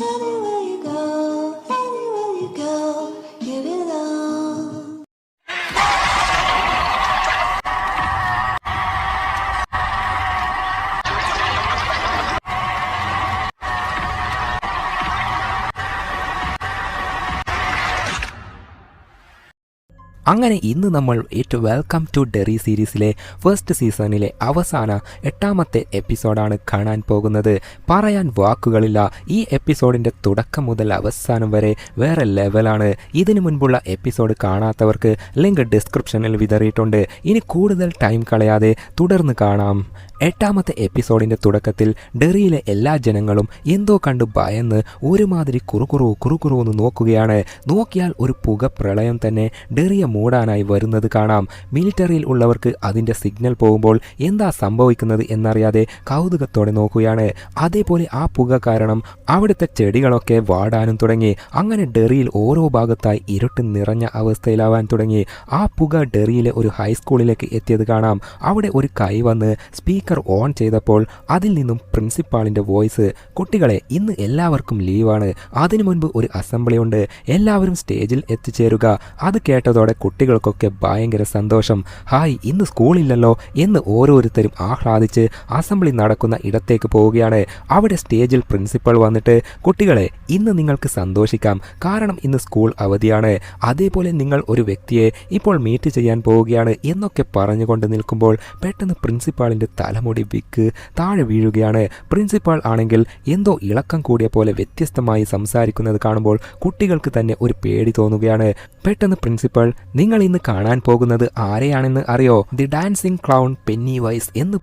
Anywhere you go, give it all. അങ്ങനെ ഇന്ന് നമ്മൾ വെൽക്കം ടു ഡെറി സീരീസിലെ ഫസ്റ്റ് സീസണിലെ അവസാന 8ാമത്തെ എപ്പിസോഡാണ് കാണാൻ പോകുന്നത്. പറയാൻ വാക്കുകളില്ല. ഈ എപ്പിസോഡിൻ്റെ തുടക്കം മുതൽ അവസാനം വരെ വേറെ ലെവലാണ്. ഇതിനു മുൻപുള്ള എപ്പിസോഡ് കാണാത്തവർക്ക് ലിങ്ക് ഡിസ്ക്രിപ്ഷനിൽ വിതറിയിട്ടുണ്ട്. ഇനി കൂടുതൽ ടൈം കളയാതെ തുടർന്ന് കാണാം. 8ാമത്തെ എപ്പിസോഡിൻ്റെ തുടക്കത്തിൽ ഡെറിയിലെ എല്ലാ ജനങ്ങളും എന്തോ കണ്ട് ഭയന്ന് ഒരുമാതിരി കുറുകുറുവെന്ന് നോക്കുകയാണ്. നോക്കിയാൽ ഒരു പുക പ്രളയം തന്നെ ഡെറിയെ മൂടാനായി വരുന്നത് കാണാം. മിലിറ്ററിയിൽ ഉള്ളവർക്ക് അതിൻ്റെ സിഗ്നൽ പോകുമ്പോൾ എന്താ സംഭവിക്കുന്നത് എന്നറിയാതെ കൗതുകത്തോടെ നോക്കുകയാണ്. അതേപോലെ ആ പുക കാരണം അവിടുത്തെ ചെടികളൊക്കെ വാടാനും തുടങ്ങി. അങ്ങനെ ഡെറിയിൽ ഓരോ ഭാഗത്തായി ഇരുട്ട് നിറഞ്ഞ അവസ്ഥയിലാവാൻ തുടങ്ങി. ആ പുക ഡെറിയിലെ ഒരു ഹൈസ്കൂളിലേക്ക് എത്തിയത് കാണാം. അവിടെ ഒരു കൈ വന്ന് സ്പീക്കർ ഓൺ ചെയ്തപ്പോൾ അതിൽ നിന്നും പ്രിൻസിപ്പാളിൻ്റെ വോയിസ്, കുട്ടികളെ ഇന്ന് എല്ലാവർക്കും ലീവാണ്, അതിനു മുൻപ് ഒരു അസംബ്ലി ഉണ്ട്, എല്ലാവരും സ്റ്റേജിൽ എത്തിച്ചേരുക. അത് കേട്ടതോടെ കുട്ടികൾക്കൊക്കെ ഭയങ്കര സന്തോഷം. ഹായ്, ഇന്ന് സ്കൂളില്ലല്ലോ എന്ന് ഓരോരുത്തരും ആഹ്ലാദിച്ച് അസംബ്ലി നടക്കുന്ന ഇടത്തേക്ക് പോവുകയാണ്. അവിടെ സ്റ്റേജിൽ പ്രിൻസിപ്പൽ വന്നിട്ട്, കുട്ടികളെ ഇന്ന് നിങ്ങൾക്ക് സന്തോഷിക്കാം, കാരണം ഇന്ന് സ്കൂൾ അവധിയാണ്. അതേപോലെ നിങ്ങൾ ഒരു വ്യക്തിയെ ഇപ്പോൾ മീറ്റ് ചെയ്യാൻ പോവുകയാണ് എന്നൊക്കെ പറഞ്ഞുകൊണ്ട് നിൽക്കുമ്പോൾ പെട്ടെന്ന് പ്രിൻസിപ്പാളിൻ്റെ തലമുടി വിക്ക് താഴെ വീഴുകയാണ്. പ്രിൻസിപ്പാൾ ആണെങ്കിൽ എന്തോ ഇളക്കം കൂടിയ പോലെ വ്യത്യസ്തമായി സംസാരിക്കുന്നത് കാണുമ്പോൾ കുട്ടികൾക്ക് തന്നെ ഒരു പേടി തോന്നുകയാണ്. പെട്ടെന്ന് പ്രിൻസിപ്പൽ, നിങ്ങൾ ഇന്ന് കാണാൻ പോകുന്നത് ആരെയാണെന്ന് അറിയോ? ദി ഡാൻസിങ് ക്ലൗൺ പെന്നിവൈസ് എന്ന്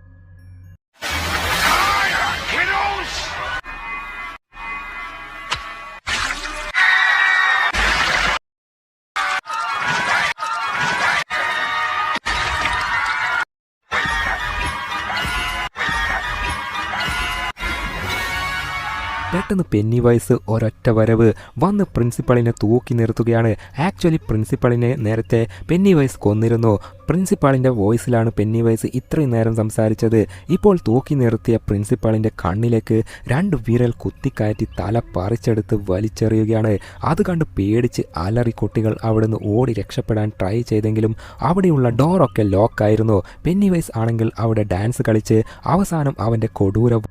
പെട്ടെന്ന് പെന്നിവൈസ് ഒരൊറ്റ വരവ് വന്ന് പ്രിൻസിപ്പളിനെ തൂക്കി നിർത്തുകയാണ്. ആക്ച്വലി പ്രിൻസിപ്പളിനെ നേരത്തെ പെന്നിവൈസ് കൊന്നിരുന്നു. പ്രിൻസിപ്പാളിൻ്റെ വോയിസിലാണ് പെന്നിവൈസ് ഇത്രയും നേരം സംസാരിച്ചത്. ഇപ്പോൾ തൂക്കി നിർത്തിയ പ്രിൻസിപ്പാളിൻ്റെ കണ്ണിലേക്ക് 2 വിരൽ കുത്തിക്കയറ്റി തല പറിച്ചെടുത്ത് വലിച്ചെറിയുകയാണ്. അത് കണ്ട് പേടിച്ച് അലറി കുട്ടികൾ അവിടുന്ന് ഓടി രക്ഷപ്പെടാൻ ട്രൈ ചെയ്തെങ്കിലും അവിടെയുള്ള ഡോറൊക്കെ ലോക്കായിരുന്നു. പെന്നിവൈസ് ആണെങ്കിൽ അവിടെ ഡാൻസ് കളിച്ച് അവസാനം അവൻ്റെ കൊടൂര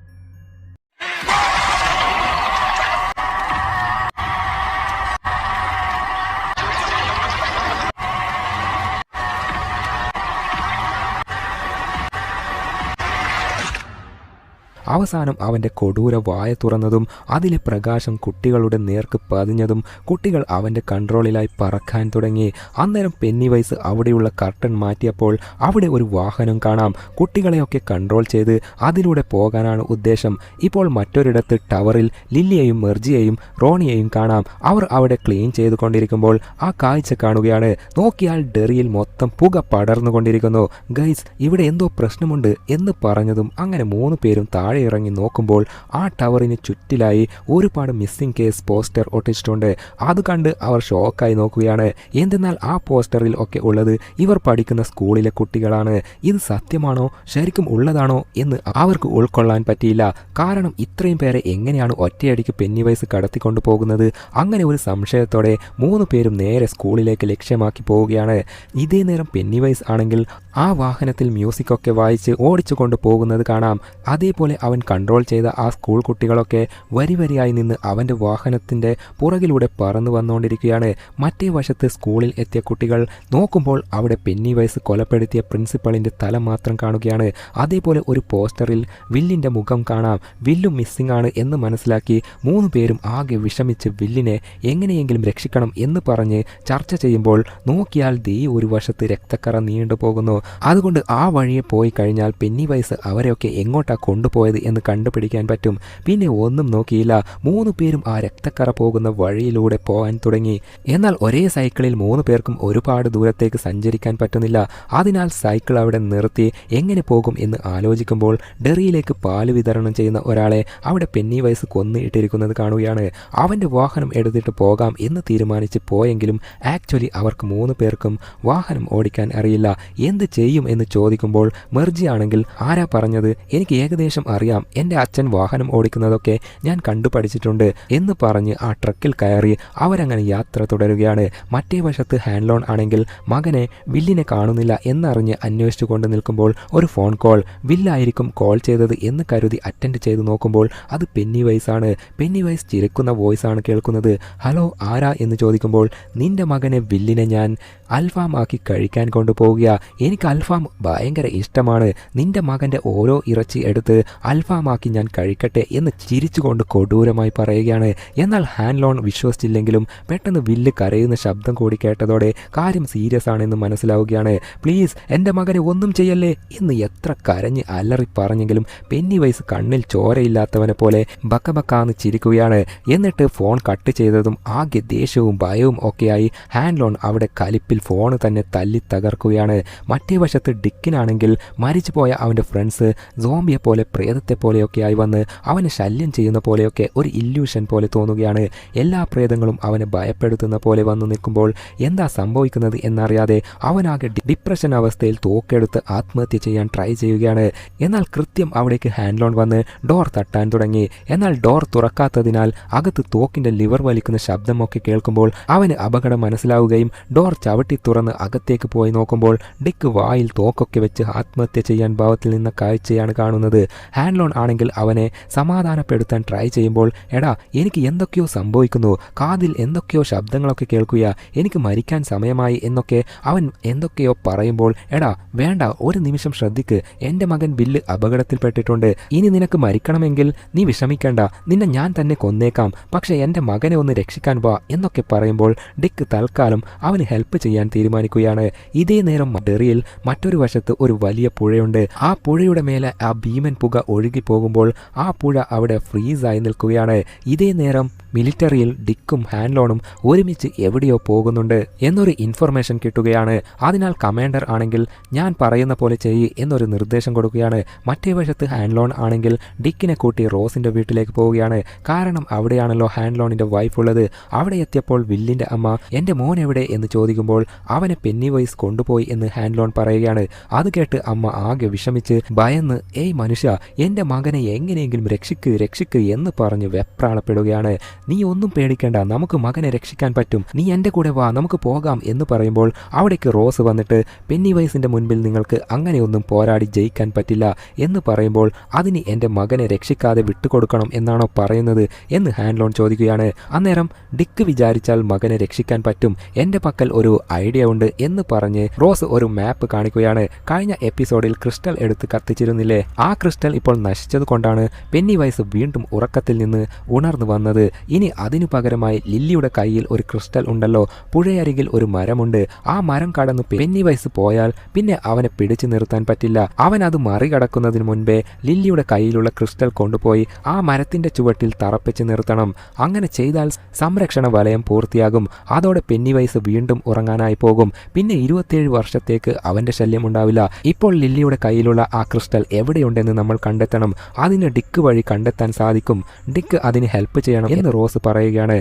അവൻ്റെ കൊടൂര വായ തുറന്നതും അതിലെ പ്രകാശം കുട്ടികളുടെ നേർക്ക് പതിഞ്ഞതും കുട്ടികൾ അവൻ്റെ കൺട്രോളിലായി പറക്കാൻ തുടങ്ങി. അന്നേരം പെന്നിവൈസ് അവിടെയുള്ള കർട്ടൻ മാറ്റിയപ്പോൾ അവിടെ ഒരു വാഹനം കാണാം. കുട്ടികളെയൊക്കെ കൺട്രോൾ ചെയ്ത് അതിലൂടെ പോകാനാണ് ഉദ്ദേശം. ഇപ്പോൾ മറ്റൊരിടത്ത് ടവറിൽ ലില്ലിയെയും മെർജിയെയും റോണിയെയും കാണാം. അവർ അവിടെ ക്ലീൻ ചെയ്തുകൊണ്ടിരിക്കുമ്പോൾ ആ കാഴ്ച കാണുകയാണ്. നോക്കിയാൽ ഡെറിയിൽ മൊത്തം പുക പടർന്നുകൊണ്ടിരിക്കുന്നു. ഗൈസ്, ഇവിടെ എന്തോ പ്രശ്നമുണ്ട് എന്ന് പറഞ്ഞതും അങ്ങനെ 3 പേരും താഴെ ഇറങ്ങി നോക്കുമ്പോൾ ആ ടവറിന് ചുറ്റിലായി ഒരുപാട് മിസ്സിംഗ് കേസ് പോസ്റ്റർ ഒട്ടിച്ചിട്ടുണ്ട്. അത് കണ്ട് അവർ ഷോക്കായി നോക്കുകയാണ്. എന്തെന്നാൽ ആ പോസ്റ്ററിൽ ഒക്കെ ഉള്ളത് ഇവർ പഠിക്കുന്ന സ്കൂളിലെ കുട്ടികളാണ്. ഇത് സത്യമാണോ, ശരിക്കും ഉള്ളതാണോ എന്ന് അവർക്ക് ഉൾക്കൊള്ളാൻ പറ്റിയില്ല. കാരണം ഇത്രയും പേരെ എങ്ങനെയാണ് ഒറ്റയടിക്ക് പെന്നിവൈസ് കടത്തിക്കൊണ്ടു പോകുന്നത്? അങ്ങനെ ഒരു സംശയത്തോടെ 3 പേരും നേരെ സ്കൂളിലേക്ക് ലക്ഷ്യമാക്കി പോവുകയാണ്. ഇതേ നേരം പെന്നിവൈസ് ആണെങ്കിൽ ആ വാഹനത്തിൽ മ്യൂസിക്കൊക്കെ വായിച്ച് ഓടിച്ചു കൊണ്ട് പോകുന്നത് കാണാം. അതേപോലെ അവൻ കൺട്രോൾ ചെയ്ത ആ സ്കൂൾ കുട്ടികളൊക്കെ വരിവരിയായി നിന്ന് അവൻ്റെ വാഹനത്തിൻ്റെ പുറകിലൂടെ പറന്നു വന്നുകൊണ്ടിരിക്കുകയാണ്. മറ്റേ വശത്ത് സ്കൂളിൽ എത്തിയ കുട്ടികൾ നോക്കുമ്പോൾ അവിടെ പെന്നിവൈസ് കൊലപ്പെടുത്തിയ പ്രിൻസിപ്പളിൻ്റെ തല മാത്രം കാണുകയാണ്. അതേപോലെ ഒരു പോസ്റ്ററിൽ വില്ലിൻ്റെ മുഖം കാണാം. വില്ലും മിസ്സിംഗ് ആണ് എന്ന് മനസ്സിലാക്കി 3 പേരും ആകെ വിഷമിച്ച് വില്ലിനെ എങ്ങനെയെങ്കിലും രക്ഷിക്കണം എന്ന് പറഞ്ഞ് ചർച്ച ചെയ്യുമ്പോൾ നോക്കിയാൽ ഒരു വശത്ത് രക്തക്കറ നീണ്ടുപോകുന്നു. അതുകൊണ്ട് ആ വഴിയെ പോയി കഴിഞ്ഞാൽ പെന്നിവൈസ് അവരെയൊക്കെ എങ്ങോട്ടാ കൊണ്ടുപോയത് എന്ന് കണ്ടുപിടിക്കാൻ പറ്റും. പിന്നെ ഒന്നും നോക്കിയില്ല, 3 പേരും ആ രക്തക്കറ പോകുന്ന വഴിയിലൂടെ പോകാൻ തുടങ്ങി. എന്നാൽ ഒരേ സൈക്കിളിൽ 3 പേർക്കും ഒരുപാട് ദൂരത്തേക്ക് സഞ്ചരിക്കാൻ പറ്റുന്നില്ല. അതിനാൽ സൈക്കിൾ അവിടെ നിർത്തി എങ്ങനെ പോകും എന്ന് ആലോചിക്കുമ്പോൾ ഡെറിയിലേക്ക് പാല് വിതരണം ചെയ്യുന്ന ഒരാളെ അവിടെ പെന്നിവൈസ് കൊന്നിട്ടിരിക്കുന്നത് കാണുകയാണ്. അവൻ്റെ വാഹനം എടുത്തിട്ട് പോകാം എന്ന് തീരുമാനിച്ച് പോയെങ്കിലും ആക്ച്വലി അവർക്ക് 3 പേർക്കും വാഹനം ഓടിക്കാൻ അറിയില്ല. എന്ത് ചെയ്യും എന്ന് ചോദിക്കുമ്പോൾ മെർജി ആണെങ്കിൽ, ആരാ പറഞ്ഞത്, എനിക്ക് ഏകദേശം അറിയാം എനിക്കറിയാം, എൻ്റെ അച്ഛൻ വാഹനം ഓടിക്കുന്നതൊക്കെ ഞാൻ കണ്ടു പഠിച്ചിട്ടുണ്ട് എന്ന് പറഞ്ഞ് ആ ട്രക്കിൽ കയറി അവരങ്ങനെ യാത്ര തുടരുകയാണ്. മറ്റേ വശത്ത് ഹാൻലോൺ ആണെങ്കിൽ മകനെ വില്ലിനെ കാണുന്നില്ല എന്നറിഞ്ഞ് അന്വേഷിച്ചു കൊണ്ട് നിൽക്കുമ്പോൾ ഒരു ഫോൺ കോൾ. വില്ലായിരിക്കും കോൾ ചെയ്തത് എന്ന് കരുതി അറ്റൻഡ് ചെയ്ത് നോക്കുമ്പോൾ അത് പെന്നിവൈസ് ആണ്. പെന്നിവൈസ് ചിരിക്കുന്ന വോയിസ് ആണ് കേൾക്കുന്നത്. ഹലോ, ആരാ എന്ന് ചോദിക്കുമ്പോൾ, നിന്റെ മകനെ വില്ലിനെ ഞാൻ അൽഫാം ആക്കി കഴിക്കാൻ കൊണ്ടുപോവുക. എനിക്ക് അൽഫാം ഭയങ്കര ഇഷ്ടമാണ്. നിന്റെ മകൻ്റെ ഓരോ ഇറച്ചി എടുത്ത് അൽഫാമാക്കി ഞാൻ കഴിക്കട്ടെ എന്ന് ചിരിച്ചുകൊണ്ട് കൊടൂരമായി പറയുകയാണ്. എന്നാൽ ഹാൻലോൺ വിശ്വസിച്ചില്ലെങ്കിലും പെട്ടെന്ന് വില്ല് കരയുന്ന ശബ്ദം കൂടി കേട്ടതോടെ കാര്യം സീരിയസ് ആണെന്ന് മനസ്സിലാവുകയാണ്. പ്ലീസ് എൻ്റെ മകനെ ഒന്നും ചെയ്യല്ലേ എന്ന് എത്ര കരഞ്ഞ് അലറി പറഞ്ഞെങ്കിലും പെന്നിവൈസ് കണ്ണിൽ ചോരയില്ലാത്തവനെ പോലെ ബക്കബക്കാന്ന് ചിരിക്കുകയാണ്. എന്നിട്ട് ഫോൺ കട്ട് ചെയ്തതും ആകെ ദേഷ്യവും ഭയവും ഒക്കെയായി ഹാൻലോൺ അവിടെ കലിപ്പിൽ ഫോൺ തന്നെ തല്ലി തകർക്കുകയാണ്. മറ്റേ വശത്ത് ഡിക്കിനാണെങ്കിൽ മരിച്ചുപോയ അവൻ്റെ ഫ്രണ്ട്സ് സോംബിയെ പോലെ പ്രേതത്തെ പോലെയൊക്കെയായി വന്ന് അവനെ ശല്യം ചെയ്യുന്ന പോലെയൊക്കെ ഒരു ഇല്യൂഷൻ പോലെ തോന്നുകയാണ്. എല്ലാ പ്രേതങ്ങളും അവനെ ഭയപ്പെടുത്തുന്ന പോലെ വന്നു നിൽക്കുമ്പോൾ എന്താ സംഭവിക്കുന്നത് എന്നറിയാതെ അവനാകെ ഡിപ്രഷൻ അവസ്ഥയിൽ തോക്കെടുത്ത് ആത്മഹത്യ ചെയ്യാൻ ട്രൈ ചെയ്യുകയാണ്. എന്നാൽ കൃത്യം അവിടേക്ക് ഹാൻലോൺ വന്ന് ഡോർ തട്ടാൻ തുടങ്ങി. എന്നാൽ ഡോർ തുറക്കാത്തതിനാൽ അകത്ത് തോക്കിൻ്റെ ലിവർ വലിക്കുന്ന ശബ്ദമൊക്കെ കേൾക്കുമ്പോൾ അവന് അപകടം മനസ്സിലാവുകയും ഡോർ ചവിട്ടി തുറന്ന് അകത്തേക്ക് പോയി നോക്കുമ്പോൾ ഡിക്ക് വായിൽ തോക്കൊക്കെ വെച്ച് ആത്മഹത്യ ചെയ്യാൻ ഭാവത്തിൽ നിന്ന കാഴ്ചയാണ് കാണുന്നത്. ഹാൻലോൺ ആണെങ്കിൽ അവനെ സമാധാനപ്പെടുത്താൻ ട്രൈ ചെയ്യുമ്പോൾ, എടാ എനിക്ക് എന്തൊക്കെയോ സംഭവിക്കുന്നു, കാതിൽ എന്തൊക്കെയോ ശബ്ദങ്ങളൊക്കെ കേൾക്കുക, എനിക്ക് മരിക്കാൻ സമയമായി എന്നൊക്കെ അവൻ എന്തൊക്കെയോ പറയുമ്പോൾ, എടാ വേണ്ട, ഒരു നിമിഷം ശ്രദ്ധിക്ക്, എൻ്റെ മകൻ വില്ല് അപകടത്തിൽപ്പെട്ടിട്ടുണ്ട്, ഇനി നിനക്ക് മരിക്കണമെങ്കിൽ നീ വിഷമിക്കേണ്ട, നിന്നെ ഞാൻ തന്നെ കൊന്നേക്കാം, പക്ഷെ എൻ്റെ മകനെ ഒന്ന് രക്ഷിക്കാൻ വാ എന്നൊക്കെ പറയുമ്പോൾ ഡിക്ക് തൽക്കാലം അവന് ഹെൽപ്പ് ചെയ്യാൻ തീരുമാനിക്കുകയാണ്. ഇതേ നേരം ഡെറിയിൽ മറ്റൊരു വശത്ത് ഒരു വലിയ പുഴയുണ്ട്. ആ പുഴയുടെ മേലെ ആ ഭീമൻ പുക ഒഴുകി പോകുമ്പോൾ ആ പുഴ അവിടെ ഫ്രീസായി നിൽക്കുകയാണ്. ഇതേ നേരം മിലിറ്ററിയിൽ ഡിക്കും ഹാൻലോണും ഒരുമിച്ച് എവിടെയോ പോകുന്നുണ്ട് എന്നൊരു ഇൻഫർമേഷൻ കിട്ടുകയാണ്. അതിനാൽ കമാൻഡർ ആണെങ്കിൽ ഞാൻ പറയുന്ന പോലെ ചെയ്യ് എന്നൊരു നിർദ്ദേശം കൊടുക്കുകയാണ്. മറ്റേ വശത്ത് ഹാൻലോൺ ആണെങ്കിൽ ഡിക്കിനെ കൂട്ടി റോസിന്റെ വീട്ടിലേക്ക് പോവുകയാണ്. കാരണം അവിടെയാണല്ലോ ഹാൻലോണിന്റെ വൈഫ് ഉള്ളത്. അവിടെ എത്തിയപ്പോൾ വില്ലിന്റെ അമ്മ എൻ്റെ മോൻ എവിടെ എന്ന് ചോദിക്കുമ്പോൾ അവനെ പെന്നിവൈസ് കൊണ്ടുപോയി എന്ന് ഹാൻലോൺ പറയുകയാണ്. അത് കേട്ട് അമ്മ ആകെ വിഷമിച്ച് ഭയന്ന്, ഏയ് മനുഷ്യ, എൻ്റെ മകനെ എങ്ങനെയെങ്കിലും രക്ഷിക്ക് എന്ന് പറഞ്ഞ് വെപ്രാളപ്പെടുകയാണ്. നീ ഒന്നും പേടിക്കേണ്ട, നമുക്ക് മകനെ രക്ഷിക്കാൻ പറ്റും, നീ എൻ്റെ കൂടെ വാ, നമുക്ക് പോകാം എന്ന് പറയുമ്പോൾ അവിടേക്ക് റോസ് വന്നിട്ട് പെന്നിവൈസിന്റെ മുൻപിൽ നിങ്ങൾക്ക് അങ്ങനെയൊന്നും പോരാടി ജയിക്കാൻ പറ്റില്ല എന്ന് പറയുമ്പോൾ അതിന് എൻ്റെ മകനെ രക്ഷിക്കാതെ വിട്ടുകൊടുക്കണം എന്നാണോ പറയുന്നത് എന്ന് ഹാൻലോൺ ചോദിക്കുകയാണ്. അന്നേരം ഡിക്ക് വിചാരിച്ചാൽ മകനെ രക്ഷിക്കാൻ പറ്റും, എൻ്റെ പക്കൽ ഒരു ഐഡിയ ഉണ്ട് എന്ന് പറഞ്ഞ് റോസ് ഒരു മാപ്പ് കാണിക്കുകയാണ്. കഴിഞ്ഞ എപ്പിസോഡിൽ ക്രിസ്റ്റൽ എടുത്ത് കത്തിച്ചിരുന്നില്ലേ, ആ ക്രിസ്റ്റൽ ഇപ്പോൾ നശിച്ചത് കൊണ്ടാണ് പെന്നിവൈസ് വീണ്ടും ഉറക്കത്തിൽ നിന്ന് ഉണർന്നു വന്നത്. ഇനി അതിനു പകരമായി ലില്ലിയുടെ കയ്യിൽ ഒരു ക്രിസ്റ്റൽ ഉണ്ടല്ലോ, പുഴയരികിൽ ഒരു മരമുണ്ട്, ആ മരം കടന്ന് പെന്നിവൈസ് പോയാൽ പിന്നെ അവനെ പിടിച്ചു നിർത്താൻ പറ്റില്ല. അവൻ അത് മറികടക്കുന്നതിന് മുൻപേ ലില്ലിയുടെ കയ്യിലുള്ള ക്രിസ്റ്റൽ കൊണ്ടുപോയി ആ മരത്തിന്റെ ചുവട്ടിൽ തറപ്പിച്ച് നിർത്തണം. അങ്ങനെ ചെയ്താൽ സംരക്ഷണ വലയം പൂർത്തിയാകും. അതോടെ പെന്നിവൈസ് വീണ്ടും ഉറങ്ങാനായി പോകും. പിന്നെ 27 വർഷത്തേക്ക് അവന്റെ ശല്യം ഉണ്ടാവില്ല. ഇപ്പോൾ ലില്ലിയുടെ കയ്യിലുള്ള ആ ക്രിസ്റ്റൽ എവിടെയുണ്ടെന്ന് നമ്മൾ കണ്ടെത്തണം. അതിന് ഡിക്ക് വഴി കണ്ടെത്താൻ സാധിക്കും. ഡിക്ക് അതിന് ഹെൽപ്പ് ചെയ്യണം എന്ന് റോസ് പറയുകയാണ്.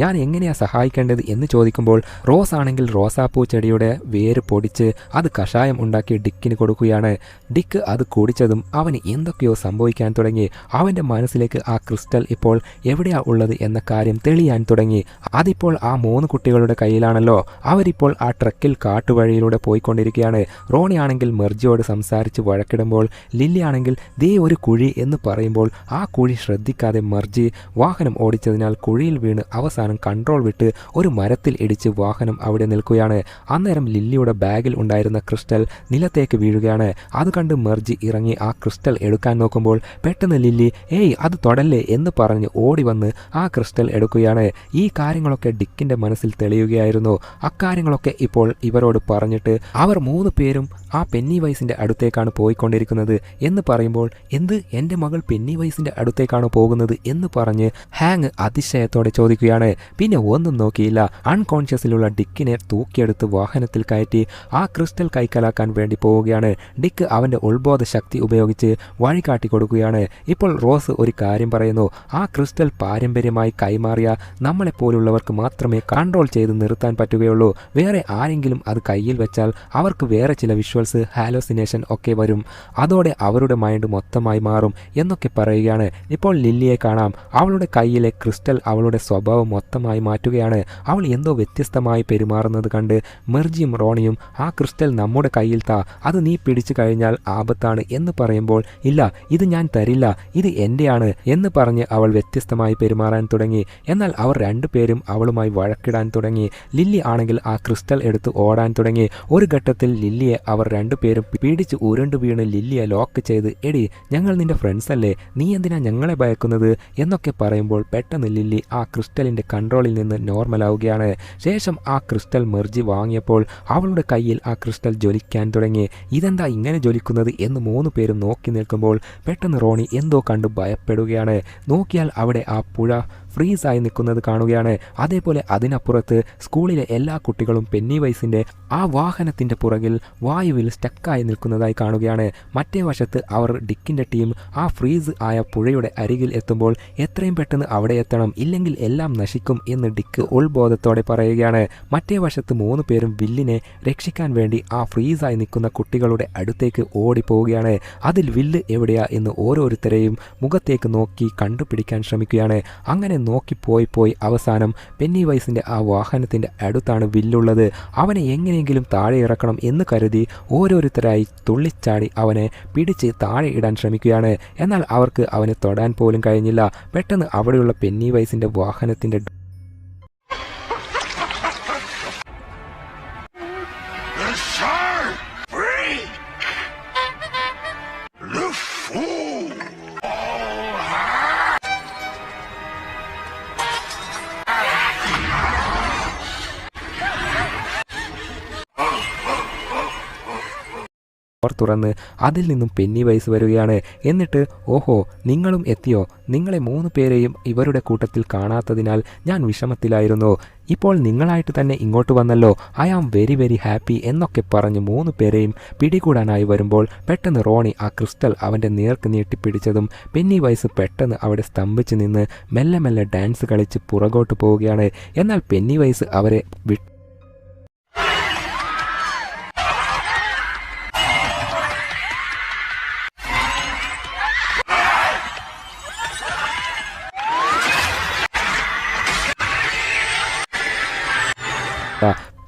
ഞാൻ എങ്ങനെയാ സഹായിക്കേണ്ടത് എന്ന് ചോദിക്കുമ്പോൾ റോസ് ആണെങ്കിൽ റോസാപ്പൂ ചെടിയുടെ വേര് പൊടിച്ച് അത് കഷായം ഉണ്ടാക്കി ഡിക്കിന് കൊടുക്കുകയാണ്. ഡിക്ക് അത് കുടിച്ചതും അവന് എന്തൊക്കെയോ സംഭവിക്കാൻ തുടങ്ങി. അവന്റെ മനസ്സിലേക്ക് ആ ക്രിസ്റ്റൽ ഇപ്പോൾ എവിടെയാ ഉള്ളത് എന്ന കാര്യം തെളിയാൻ തുടങ്ങി. അതിപ്പോൾ ആ 3 കുട്ടികളുടെ കയ്യിലാണല്ലോ. അവരിപ്പോൾ ആ ട്രക്കിൽ കാട്ടുവഴിയിലൂടെ പോയിക്കൊണ്ടിരിക്കുകയാണ്. റോണി ആണെങ്കിൽ മെർജിയോട് സംസാരിച്ച് വഴക്കിടുമ്പോൾ ലില്ലി ആണെങ്കിൽ ദേ ഒരു കുഴി എന്ന് പറയുമ്പോൾ ആ കുഴി ശ്രദ്ധിക്കാതെ മെർജി വാഹനം ഓടിച്ചതിനാൽ കുഴിയിൽ വീണ് അവസാനം കൺട്രോൾ വിട്ട് ഒരു മരത്തിൽ ഇടിച്ച് വാഹനം അവിടെ നിൽക്കുകയാണ്. അന്നേരം ലില്ലിയുടെ ബാഗിൽ ഉണ്ടായിരുന്ന ക്രിസ്റ്റൽ നിലത്തേക്ക് വീഴുകയാണ്. അത് കണ്ട് മെർജി ഇറങ്ങി ആ ക്രിസ്റ്റൽ എടുക്കാൻ നോക്കുമ്പോൾ പെട്ടെന്ന് ലില്ലി ഏയ് അത് തൊടല്ലേ എന്ന് പറഞ്ഞ് ഓടി വന്ന് ആ ക്രിസ്റ്റൽ എടുക്കുകയാണ്. ഈ കാര്യങ്ങളൊക്കെ ഡിക്കിന്റെ മനസ്സിൽ തെളിയുകയായിരുന്നു. അക്കാര്യങ്ങളൊക്കെ ഇപ്പോൾ ഇവരോട് പറഞ്ഞിട്ട് അവർ 3 പേരും ആ പെന്നിവൈസിന്റെ അടുത്തേക്കാണ് പോയിക്കൊണ്ടിരിക്കുന്നത് എന്ന് പറയുമ്പോൾ എന്ത് എൻ്റെ മകൾ പെന്നിവൈസിന്റെ അടുത്തേക്കാണ് പോകുന്നത് എന്ന് പറഞ്ഞ് ഹാങ് ഹാങ് അതിശയത്തോടെ ചോദിക്കുകയാണ്. പിന്നെ ഒന്നും നോക്കിയില്ല, അൺകോൺഷ്യസിലുള്ള ഡിക്കിനെ തൂക്കിയെടുത്ത് വാഹനത്തിൽ കയറ്റി ആ ക്രിസ്റ്റൽ കൈക്കലാക്കാൻ വേണ്ടി പോവുകയാണ്. ഡിക്ക് അവൻ്റെ ഉൾബോധ ശക്തി ഉപയോഗിച്ച് വഴി കാട്ടിക്കൊടുക്കുകയാണ്. ഇപ്പോൾ റോസ് ഒരു കാര്യം പറയുന്നു. ആ ക്രിസ്റ്റൽ പാരമ്പര്യമായി കൈമാറിയ നമ്മളെപ്പോലുള്ളവർക്ക് മാത്രമേ കൺട്രോൾ ചെയ്ത് നിർത്താൻ പറ്റുകയുള്ളൂ. വേറെ ആരെങ്കിലും അത് കയ്യിൽ വെച്ചാൽ അവർക്ക് വേറെ ചില വിഷ്വൽസ്, ഹാലോസിനേഷൻ ഒക്കെ വരും. അതോടെ അവരുടെ മൈൻഡ് മൊത്തമായി മാറും എന്നൊക്കെ പറയുകയാണ്. ഇപ്പോൾ ലില്ലിയെ കാണാം. അവളുടെ കയ്യിലെ ക്രിസ്റ്റൽ അവളുടെ സ്വഭാവം മൊത്തമായി മാറ്റുകയാണ്. അവൾ എന്തോ വ്യത്യസ്തമായി പെരുമാറുന്നത് കണ്ട് മെർജിയും റോണിയും ആ ക്രിസ്റ്റൽ നമ്മുടെ കയ്യിൽ താ, അത് നീ പിടിച്ചു കഴിഞ്ഞാൽ ആപത്താണ് എന്ന് പറയുമ്പോൾ ഇല്ല, ഇത് ഞാൻ തരില്ല, ഇത് എൻ്റെയാണ് എന്ന് പറഞ്ഞ് അവൾ വ്യത്യസ്തമായി പെരുമാറാൻ തുടങ്ങി. എന്നാൽ അവർ രണ്ടുപേരും അവളുമായി വഴക്കിടാൻ തുടങ്ങി. ലില്ലി ആണെങ്കിൽ ആ ക്രിസ്റ്റൽ എടുത്ത് ഓടാൻ തുടങ്ങി. ഒരു ഘട്ടത്തിൽ ലില്ലിയെ അവർ രണ്ടുപേരും പിടിച്ച് ഉരുണ്ടു വീണ് ലില്ലിയെ ലോക്ക് ചെയ്ത് എടി ഞങ്ങൾ നിന്റെ ഫ്രണ്ട്സ് അല്ലേ, നീ എന്തിനാ ഞങ്ങളെ ഭയക്കുന്നത് എന്നൊക്കെ പറയുമ്പോൾ പെട്ടെന്ന് ലില്ലി ആ ക്രിസ്റ്റലിൻ്റെ കൺട്രോളിൽ നിന്ന് നോർമലാവുകയാണ്. ശേഷം ആ ക്രിസ്റ്റൽ മെർജി വാങ്ങിയപ്പോൾ അവളുടെ കയ്യിൽ ആ ക്രിസ്റ്റൽ ജ്വലിക്കാൻ തുടങ്ങി. ഇതെന്താ ഇങ്ങനെ ജ്വലിക്കുന്നത് എന്ന് 3 പേരും നോക്കി നിൽക്കുമ്പോൾ പെട്ടെന്ന് റോണി എന്തോ കണ്ട് ഭയപ്പെടുകയാണ്. നോക്കിയാൽ അവിടെ ആ പുഴ ഫ്രീസായി നിൽക്കുന്നത് കാണുകയാണ്. അതേപോലെ അതിനപ്പുറത്ത് സ്കൂളിലെ എല്ലാ കുട്ടികളും പെന്നിവൈസിൻ്റെ ആ വാഹനത്തിൻ്റെ പുറകിൽ വായുവിൽ സ്റ്റക്കായി നിൽക്കുന്നതായി കാണുകയാണ്. മറ്റേ വശത്ത് അവർ ഡിക്കിൻ്റെ ടീം ആ ഫ്രീസ് ആയ പുഴയുടെ അരികിൽ എത്തുമ്പോൾ എത്രയും പെട്ടെന്ന് അവിടെ എത്തണം, ഇല്ലെങ്കിൽ എല്ലാം നശിക്കും എന്ന് ഡിക്ക് ഉൾബോധത്തോടെ പറയുകയാണ്. മറ്റേ വശത്ത് 3 പേരും വില്ലിനെ രക്ഷിക്കാൻ വേണ്ടി ആ ഫ്രീസായി നിൽക്കുന്ന കുട്ടികളുടെ അടുത്തേക്ക് ഓടിപ്പോവുകയാണ്. അതിൽ വില്ല് എവിടെയാ എന്ന് ഓരോരുത്തരെയും മുഖത്തേക്ക് നോക്കി കണ്ടുപിടിക്കാൻ ശ്രമിക്കുകയാണ്. അങ്ങനെ നോക്കി അവസാനം പെന്നിവൈസിൻ്റെ ആ വാഹനത്തിൻ്റെ അടുത്താണ് വില്ലുള്ളത്. അവനെ എങ്ങനെയെങ്കിലും താഴെ ഇറക്കണം എന്ന് കരുതി ഓരോരുത്തരായി തുള്ളിച്ചാടി അവനെ പിടിച്ച് താഴെ ഇടാൻ ശ്രമിക്കുകയാണ്. എന്നാൽ അവർക്ക് അവനെ തൊടാൻ പോലും കഴിഞ്ഞില്ല. പെട്ടെന്ന് അവിടെയുള്ള പെന്നിവൈസിൻ്റെ വാഹനത്തിൻ്റെ തുറന്ന് അതിൽ നിന്നും പെന്നിവൈസ് വരികയാണ്. എന്നിട്ട് ഓഹോ നിങ്ങളും എത്തിയോ, നിങ്ങളെ 3 പേരെയും ഇവരുടെ കൂട്ടത്തിൽ കാണാത്തതിനാൽ ഞാൻ വിഷമത്തിലായിരുന്നു, ഇപ്പോൾ നിങ്ങളായിട്ട് തന്നെ ഇങ്ങോട്ട് വന്നല്ലോ, I am very very happy എന്നൊക്കെ പറഞ്ഞ് 3 പേരെയും പിടികൂടാനായി വരുമ്പോൾ പെട്ടെന്ന് റോണി ആ ക്രിസ്റ്റൽ അവൻ്റെ നേർക്ക് നീട്ടിപ്പിടിച്ചതും പെന്നിവൈസ് പെട്ടെന്ന് അവിടെ സ്തംഭിച്ച് നിന്ന് മെല്ലെ മെല്ലെ ഡാൻസ് കളിച്ച് പുറകോട്ട് പോവുകയാണ്. എന്നാൽ പെന്നിവൈസ് അവരെ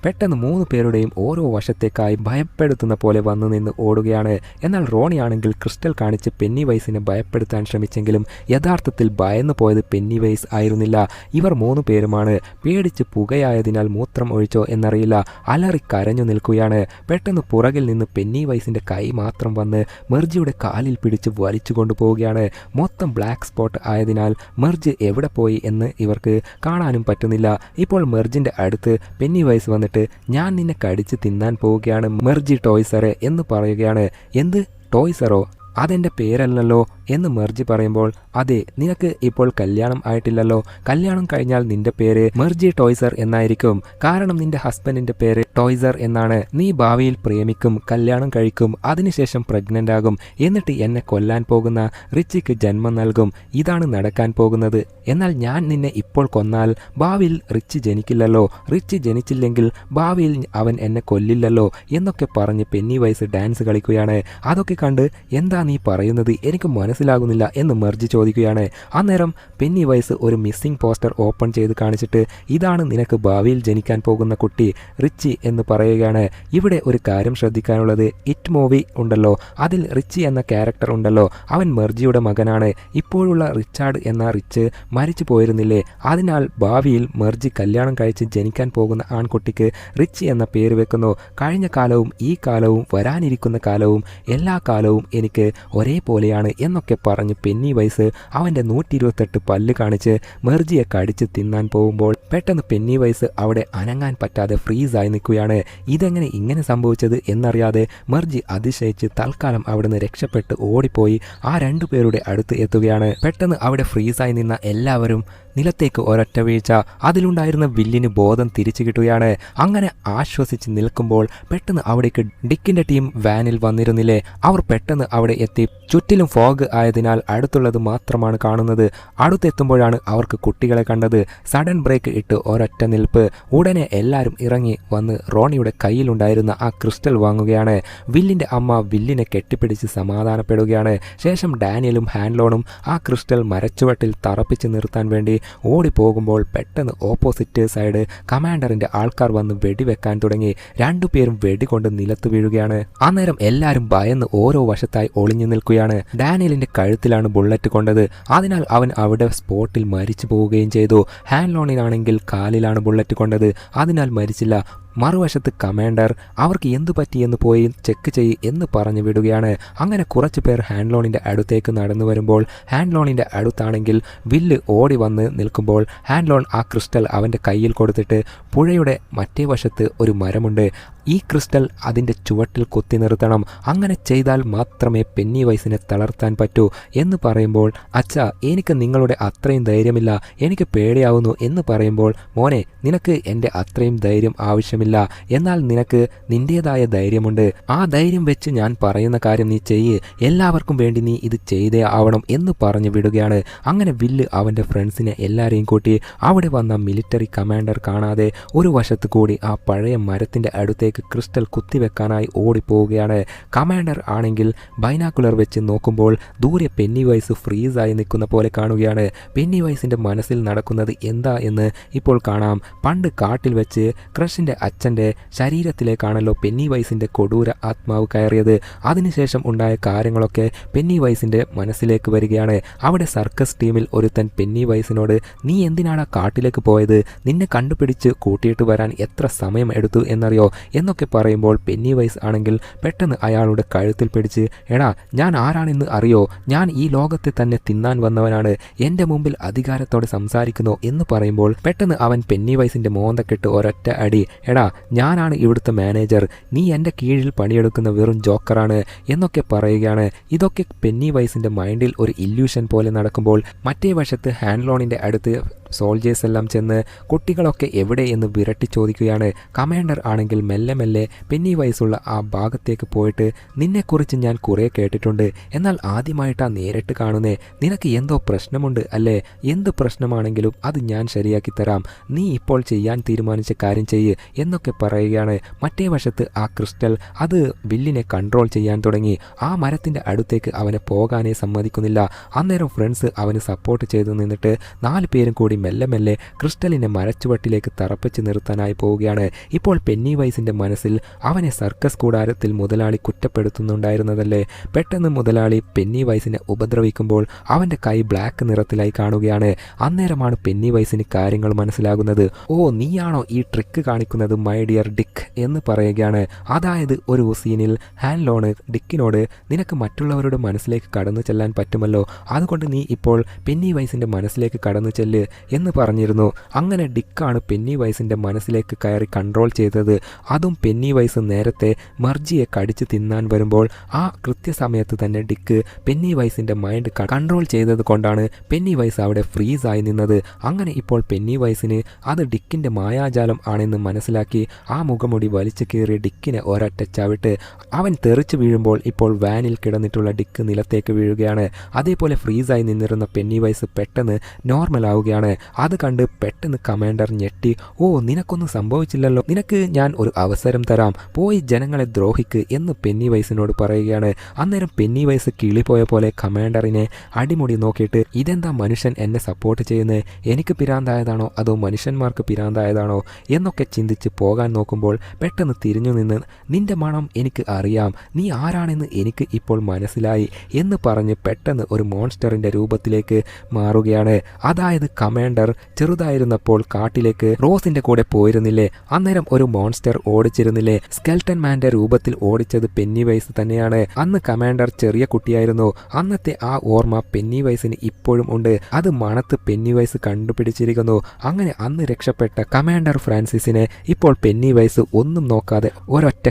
പെട്ടെന്ന് 3 പേരുടെയും ഓരോ വശത്തേക്കായി ഭയപ്പെടുത്തുന്ന പോലെ വന്നു നിന്ന് ഓടുകയാണ്. എന്നാൽ റോണിയാണെങ്കിൽ ക്രിസ്റ്റൽ കാണിച്ച് പെന്നിവൈസിനെ ഭയപ്പെടുത്താൻ ശ്രമിച്ചെങ്കിലും യഥാർത്ഥത്തിൽ ഭയന്നു പോയത് പെന്നിവൈസ് ആയിരുന്നില്ല, ഇവർ 3 പേരുമാണ്. പേടിച്ച് പുകയായതിനാൽ മൂത്രം ഒഴിച്ചോ എന്നറിയില്ല, അലറി കരഞ്ഞു നിൽക്കുകയാണ്. പെട്ടെന്ന് പുറകിൽ നിന്ന് പെന്നിവൈസിൻ്റെ കൈ മാത്രം വന്ന് മെർജിയുടെ കാലിൽ പിടിച്ച് വലിച്ചു കൊണ്ടുപോവുകയാണ്. മൊത്തം ബ്ലാക്ക് സ്പോട്ട് ആയതിനാൽ മെർജ് എവിടെ പോയി എന്ന് ഇവർക്ക് കാണാനും പറ്റുന്നില്ല. ഇപ്പോൾ മെർജിൻ്റെ അടുത്ത് പെന്നിവൈസ് വന്നിട്ട് ഞാൻ നിന്നെ കടിച്ച് തിന്നാൻ പോവുകയാണ് മെർജി ടോയ്സറെ എന്ന് പറയുകയാണ്. എന്ത് ടോയ്സറോ, അതെൻ്റെ പേരല്ലല്ലോ എന്ന് മെർജി പറയുമ്പോൾ അതെ, നിനക്ക് ഇപ്പോൾ കല്യാണം ആയിട്ടില്ലല്ലോ, കല്യാണം കഴിഞ്ഞാൽ നിന്റെ പേര് മെർജി ടോയ്സർ എന്നായിരിക്കും, കാരണം നിന്റെ ഹസ്ബൻഡിൻ്റെ പേര് ടോയ്സർ എന്നാണ്. നീ ഭാവിയിൽ പ്രേമിക്കും, കല്യാണം കഴിക്കും, അതിനുശേഷം പ്രഗ്നൻ്റ് ആകും, എന്നിട്ട് എന്നെ കൊല്ലാൻ പോകുന്ന റിച്ചിക്ക് ജന്മം നൽകും, ഇതാണ് നടക്കാൻ പോകുന്നത്. എന്നാൽ ഞാൻ നിന്നെ ഇപ്പോൾ കൊന്നാൽ ഭാവിയിൽ റിച്ച് ജനിക്കില്ലല്ലോ, റിച്ച് ജനിച്ചില്ലെങ്കിൽ ഭാവിയിൽ അവൻ എന്നെ കൊല്ലില്ലല്ലോ എന്നൊക്കെ പറഞ്ഞ് പെന്നിവൈസ് ഡാൻസ് കളിക്കുകയാണ്. അതൊക്കെ കണ്ട് എന്താ നീ പറയുന്നത്, എനിക്ക് മനസ്സിലാകുന്നില്ല എന്ന് മെർജി ചോദിക്കുകയാണ്. അന്നേരം പെന്നിവൈസ് ഒരു മിസ്സിംഗ് പോസ്റ്റർ ഓപ്പൺ ചെയ്ത് കാണിച്ചിട്ട് ഇതാണ് നിനക്ക് ഭാവിയിൽ ജനിക്കാൻ പോകുന്ന കുട്ടി റിച്ചി എന്ന് പറയുകയാണ്. ഇവിടെ ഒരു കാര്യം ശ്രദ്ധിക്കാനുള്ളത്, ഇറ്റ് മൂവി ഉണ്ടല്ലോ, അതിൽ റിച്ചി എന്ന ക്യാരക്ടർ ഉണ്ടല്ലോ, അവൻ മെർജിയുടെ മകനാണ്. ഇപ്പോഴുള്ള റിച്ചാർഡ് എന്ന റിച്ച് മരിച്ചു പോയിരുന്നില്ലേ, അതിനാൽ ഭാവിയിൽ മെർജി കല്യാണം കഴിച്ച് ജനിക്കാൻ പോകുന്ന ആൺകുട്ടിക്ക് റിച്ചി എന്ന പേര് വെക്കുന്നു. കഴിഞ്ഞ കാലവും ഈ കാലവും വരാനിരിക്കുന്ന കാലവും എല്ലാ കാലവും എനിക്ക് ഒരേപോലെയാണ് എന്നൊക്കെ പറഞ്ഞ് പെന്നിവൈസ് അവൻ്റെ 128 പല്ല് കാണിച്ച് മെർജിയെ കടിച്ച് തിന്നാൻ പോകുമ്പോൾ പെട്ടെന്ന് പെന്നിവൈസ് അവിടെ അനങ്ങാൻ പറ്റാതെ ഫ്രീസായി നിൽക്കുകയാണ്. ഇതെങ്ങനെ ഇങ്ങനെ സംഭവിച്ചത് എന്നറിയാതെ മെർജി അതിശയിച്ച് തൽക്കാലം അവിടുന്ന് രക്ഷപ്പെട്ട് ഓടിപ്പോയി ആ 2 പേരുടെ അടുത്ത് എത്തുകയാണ്. പെട്ടെന്ന് അവിടെ ഫ്രീസായി നിന്ന എല്ലാവരും നിലത്തേക്ക് ഒരൊറ്റ വീഴ്ച. അതിലുണ്ടായിരുന്ന വില്ലിന് ബോധം തിരിച്ചു കിട്ടുകയാണ്. അങ്ങനെ ആശ്വസിച്ച് നിൽക്കുമ്പോൾ പെട്ടെന്ന് അവിടേക്ക് ഡിക്കിന്റെ ടീം വാനിൽ വന്നിരുന്നില്ലേ, അവർ പെട്ടെന്ന് അവിടെ എത്തി. ചുറ്റിലും ഫോഗ് ആയതിനാൽ അടുത്തുള്ളത് മാത്രമാണ് കാണുന്നത്. അടുത്തെത്തുമ്പോഴാണ് അവർക്ക് കുട്ടികളെ കണ്ടത്. സഡൻ ബ്രേക്ക് ഇട്ട് ഒരൊറ്റ നിൽപ്പ്. ഉടനെ എല്ലാവരും ഇറങ്ങി വന്ന് റോണിയുടെ കയ്യിലുണ്ടായിരുന്ന ആ ക്രിസ്റ്റൽ വാങ്ങുകയാണ്. വില്ലിന്റെ അമ്മ വില്ലിനെ കെട്ടിപ്പിടിച്ച് സമാധാനപ്പെടുകയാണ്. ശേഷം ഡാനിയലും ഹാൻലോണും ആ ക്രിസ്റ്റൽ മരച്ചുവട്ടിൽ തറപ്പിച്ച് നിർത്താൻ വേണ്ടി ഓടിപ്പോകുമ്പോൾ പെട്ടെന്ന് ഓപ്പോസിറ്റ് സൈഡ് കമാൻഡറിന്റെ ആൾക്കാർ വന്ന് വെടിവെക്കാൻ തുടങ്ങി. രണ്ടുപേരും വെടികൊണ്ട് നിലത്ത് വീഴുകയാണ്. അന്നേരം എല്ലാവരും ഭയന്ന് ഓരോ വശത്തായി ഒളിഞ്ഞു നിൽക്കുകയാണ്. ഡാനിയലിന്റെ കഴുത്തിലാണ് ബുള്ളറ്റ് കൊണ്ടത്. അതിനാൽ അവൻ അവിടെ സ്പോട്ടിൽ മരിച്ചു പോവുകയും ചെയ്തു. ഹാൻലോണിനാണെങ്കിൽ കാലിലാണ് ബുള്ളറ്റ് കൊണ്ടത്. അതിനാൽ മരിച്ചില്ല. മറുവശത്ത് കമാൻഡർ അവർക്ക് എന്തു പറ്റിയെന്ന് പോയി ചെക്ക് ചെയ്യ് എന്ന് പറഞ്ഞു വിടുകയാണ്. അങ്ങനെ കുറച്ചു പേർ ഹാൻലോണിന്റെ അടുത്തേക്ക് നടന്നു വരുമ്പോൾ ഹാൻലോണിന്റെ അടുത്താണെങ്കിൽ വില്ല് ഓടി വന്ന് നിൽക്കുമ്പോൾ ഹാൻലോൺ ആ ക്രിസ്റ്റൽ അവൻ്റെ കയ്യിൽ കൊടുത്തിട്ട് പുഴയുടെ മറ്റേ വശത്ത് ഒരു മരമുണ്ട്, ഈ ക്രിസ്റ്റൽ അതിൻ്റെ ചുവട്ടിൽ കുത്തി നിർത്തണം, അങ്ങനെ ചെയ്താൽ മാത്രമേ പെന്നി വൈസിനെ തളർത്താൻ പറ്റൂ എന്ന് പറയുമ്പോൾ അച്ഛാ എനിക്ക് നിങ്ങളുടെ അത്രയും ധൈര്യമില്ല, എനിക്ക് പേടിയാവുന്നു എന്ന് പറയുമ്പോൾ മോനെ നിനക്ക് എൻ്റെ അത്രയും ധൈര്യം ആവശ്യമില്ല, എന്നാൽ നിനക്ക് നിൻ്റേതായ ധൈര്യമുണ്ട്, ആ ധൈര്യം വെച്ച് ഞാൻ പറയുന്ന കാര്യം നീ ചെയ്യ്, എല്ലാവർക്കും വേണ്ടി നീ ഇത് ചെയ്തേ ആവണം എന്ന് പറഞ്ഞു വിടുകയാണ്. അങ്ങനെ വില്ല് അവൻ്റെ ഫ്രണ്ട്സിനെ എല്ലാവരെയും കൂട്ടി അവിടെ വന്ന മിലിറ്ററി കമാൻഡർ കാണാതെ ഒരു വശത്ത് കൂടി ആ പഴയ മരത്തിൻ്റെ അടുത്തേക്ക് ക്രിസ്റ്റൽ കുത്തിവെക്കാനായി ഓടിപ്പോവുകയാണ്. കമാൻഡർ ആണെങ്കിൽ ബൈനാക്കുലർ വെച്ച് നോക്കുമ്പോൾ ദൂരെ പെന്നി വൈസ് ഫ്രീസായി നിൽക്കുന്ന പോലെ കാണുകയാണ്. പെന്നി വൈസിൻ്റെ മനസ്സിൽ നടക്കുന്നത് എന്താ എന്ന് ഇപ്പോൾ കാണാം. പണ്ട് കാട്ടിൽ വെച്ച് ക്രഷിൻ്റെ അച്ഛൻ്റെ ശരീരത്തിലേക്കാണല്ലോ പെന്നി വൈസിൻ്റെ കൊടൂര ആത്മാവ് കയറിയത്. അതിനുശേഷം ഉണ്ടായ കാര്യങ്ങളൊക്കെ പെന്നി വൈസിൻ്റെ മനസ്സിലേക്ക് വരികയാണ്. അവിടെ സർക്കസ് ടീമിൽ ഒരുത്തൻ പെന്നി വൈസിനോട് നീ എന്തിനാണ് കാട്ടിലേക്ക് പോയത്, നിന്നെ കണ്ടുപിടിച്ച് കൂട്ടിയിട്ട് വരാൻ എത്ര സമയം എടുത്തു എന്നറിയോ എന്നൊക്കെ പറയുമ്പോൾ പെന്നി വൈസ് ആണെങ്കിൽ പെട്ടെന്ന് അയാളുടെ കഴുത്തിൽ പിടിച്ച് എടാ ഞാൻ ആരാണെന്ന് അറിയോ, ഞാൻ ഈ ലോകത്തെ തന്നെ തിന്നാൻ വന്നവനാണ്, എൻ്റെ മുമ്പിൽ അധികാരത്തോടെ സംസാരിക്കുന്നു എന്ന് പറയുമ്പോൾ പെട്ടെന്ന് അവൻ പെന്നി വൈസിൻ്റെ മോന്തക്കെട്ട് ഒരൊറ്റ അടി, എടാ ഞാനാണ് ഇവിടുത്തെ മാനേജർ, നീ എൻ്റെ കീഴിൽ പണിയെടുക്കുന്ന വെറും ജോക്കറാണ് എന്നൊക്കെ പറയുകയാണ്. ഇതൊക്കെ പെന്നി വൈസിൻ്റെ മൈൻഡിൽ ഒരു ഇല്യൂഷൻ പോലെ നടക്കുമ്പോൾ മറ്റേ വശത്ത് ഹാൻലോണിൻ്റെ അടുത്ത് സോൾജേഴ്സ് എല്ലാം ചെന്ന് കുട്ടികളൊക്കെ എവിടെ എന്ന് വിരട്ടി ചോദിക്കുകയാണ്. കമാൻഡർ ആണെങ്കിൽ മെല്ലെ മെല്ലെ പെന്നി വൈസുള്ള ആ ഭാഗത്തേക്ക് പോയിട്ട് നിന്നെക്കുറിച്ച് ഞാൻ കുറേ കേട്ടിട്ടുണ്ട്, എന്നാൽ ആദ്യമായിട്ടാണ് നേരിട്ട് കാണുന്നേ, നിനക്ക് എന്തോ പ്രശ്നമുണ്ട് അല്ലേ, എന്ത് പ്രശ്നമാണെങ്കിലും അത് ഞാൻ ശരിയാക്കി തരാം, നീ ഇപ്പോൾ ചെയ്യാൻ തീരുമാനിച്ച കാര്യം ചെയ്യ് എന്നൊക്കെ പറയുകയാണ്. മറ്റേ വശത്ത് ആ ക്രിസ്റ്റൽ അത് വില്ലിനെ കൺട്രോൾ ചെയ്യാൻ തുടങ്ങി. ആ മരത്തിൻ്റെ അടുത്തേക്ക് അവനെ പോകാനേ സമ്മതിക്കുന്നില്ല. അന്നേരം ഫ്രണ്ട്സ് അവന് സപ്പോർട്ട് ചെയ്തു നിന്നിട്ട് 4 പേരും കൂടി മെല്ലെ മെല്ലെ ക്രിസ്റ്റലിനെ മരച്ചുവട്ടിലേക്ക് തറപ്പിച്ച് നിർത്താനായി പോവുകയാണ്. ഇപ്പോൾ പെന്നി വൈസിൻ്റെ മനസ്സിൽ അവനെ സർക്കസ് കൂടാരത്തിൽ മുതലാളി കുറ്റപ്പെടുത്തുന്നുണ്ടായിരുന്നതല്ലേ. പെട്ടെന്ന് മുതലാളി പെന്നി വൈസിനെ ഉപദ്രവിക്കുമ്പോൾ അവൻ്റെ കൈ ബ്ലാക്ക് നിറത്തിലായി കാണുകയാണ്. അന്നേരമാണ് പെന്നി വൈസിന് കാര്യങ്ങൾ മനസ്സിലാകുന്നത്. ഓ നീയാണോ ഈ ട്രിക്ക് കാണിക്കുന്നത് മൈ ഡിയർ ഡിക്ക് എന്ന് പറയുകയാണ്. അതായത് ഒരു സീനിൽ ഹാൻലോണ് ഡിക്കിനോട് നിനക്ക് മറ്റുള്ളവരുടെ മനസ്സിലേക്ക് കടന്നു ചെല്ലാൻ പറ്റുമല്ലോ, അതുകൊണ്ട് നീ ഇപ്പോൾ പെന്നി വൈസിൻ്റെ മനസ്സിലേക്ക് കടന്നു ചെല്ല് എന്ന് പറഞ്ഞിരുന്നു. അങ്ങനെ ഡിക്കാണ് പെന്നി വൈസിൻ്റെ മനസ്സിലേക്ക് കയറി കൺട്രോൾ ചെയ്തത്. അതും പെന്നി വൈസ് നേരത്തെ മർജിയെ കടിച്ചു തിന്നാൻ വരുമ്പോൾ ആ കൃത്യസമയത്ത് തന്നെ ഡിക്ക് പെന്നി വൈസിൻ്റെ മൈൻഡ് കൺട്രോൾ ചെയ്തത് കൊണ്ടാണ് പെന്നി വൈസ് അവിടെ ഫ്രീസായി നിന്നത്. അങ്ങനെ ഇപ്പോൾ പെന്നി വൈസിന് അത് ഡിക്കിൻ്റെ മായാജാലം ആണെന്ന് മനസ്സിലാക്കി ആ മുഖമുടി വലിച്ചു കീറി ഡിക്കിനെ ഒരൊറ്റ ചവിട്ട്. അവൻ തെറിച്ചു വീഴുമ്പോൾ ഇപ്പോൾ വാനിൽ കിടന്നിട്ടുള്ള ഡിക്ക് നിലത്തേക്ക് വീഴുകയാണ്. അതേപോലെ ഫ്രീസായി നിന്നിരുന്ന പെന്നി വൈസ് പെട്ടെന്ന് നോർമൽ ആവുകയാണ്. അത് കണ്ട് പെട്ടെന്ന് കമാൻഡർ ഞെട്ടി, ഓ നിനക്കൊന്നും സംഭവിച്ചില്ലല്ലോ, നിനക്ക് ഞാൻ ഒരു അവസരം തരാം, പോയി ജനങ്ങളെ ദ്രോഹിക്ക് എന്ന് പെന്നി വൈസിനോട് പറയുകയാണ്. അന്നേരം പെന്നി വൈസ് കിളിപോയ പോലെ കമാൻഡറിനെ അടിമുടി നോക്കിയിട്ട് ഇതെന്താ മനുഷ്യൻ എന്നെ സപ്പോർട്ട് ചെയ്യുന്നത്, എനിക്ക് പിരാന്തായതാണോ അതോ മനുഷ്യന്മാർക്ക് പിരാന്തായതാണോ എന്നൊക്കെ ചിന്തിച്ച് പോകാൻ നോക്കുമ്പോൾ പെട്ടെന്ന് തിരിഞ്ഞു നിന്ന് നിന്റെ മണം എനിക്ക് അറിയാം, നീ ആരാണെന്ന് എനിക്ക് ഇപ്പോൾ മനസ്സിലായി എന്ന് പറഞ്ഞ് പെട്ടെന്ന് ഒരു മോൺസ്റ്ററിൻ്റെ രൂപത്തിലേക്ക് മാറുകയാണ്. അതായത് കമാൻഡർ ചെറുതായിരുന്നപ്പോൾ കാട്ടിലേക്ക് റോസിന്റെ കൂടെ പോയിരുന്നില്ലേ, അന്നേരം ഒരു മോൺസ്റ്റർ ഓടിച്ചിരുന്നില്ലേ, സ്കെൽട്ടൻ മാന്റെ രൂപത്തിൽ ഓടിച്ചത് പെന്നി വൈസ് തന്നെയാണ്. അന്ന് കമാൻഡർ ചെറിയ കുട്ടിയായിരുന്നു. അന്നത്തെ ആ ഓർമ്മ പെന്നി വൈസിന് ഇപ്പോഴും ഉണ്ട്. അത് മണത്ത് പെന്നി വൈസ് കണ്ടുപിടിച്ചിരിക്കുന്നു. അങ്ങനെ അന്ന് രക്ഷപ്പെട്ട കമാൻഡർ ഫ്രാൻസിസിനെ ഇപ്പോൾ പെന്നി വൈസ് ഒന്നും നോക്കാതെ ഒരൊറ്റ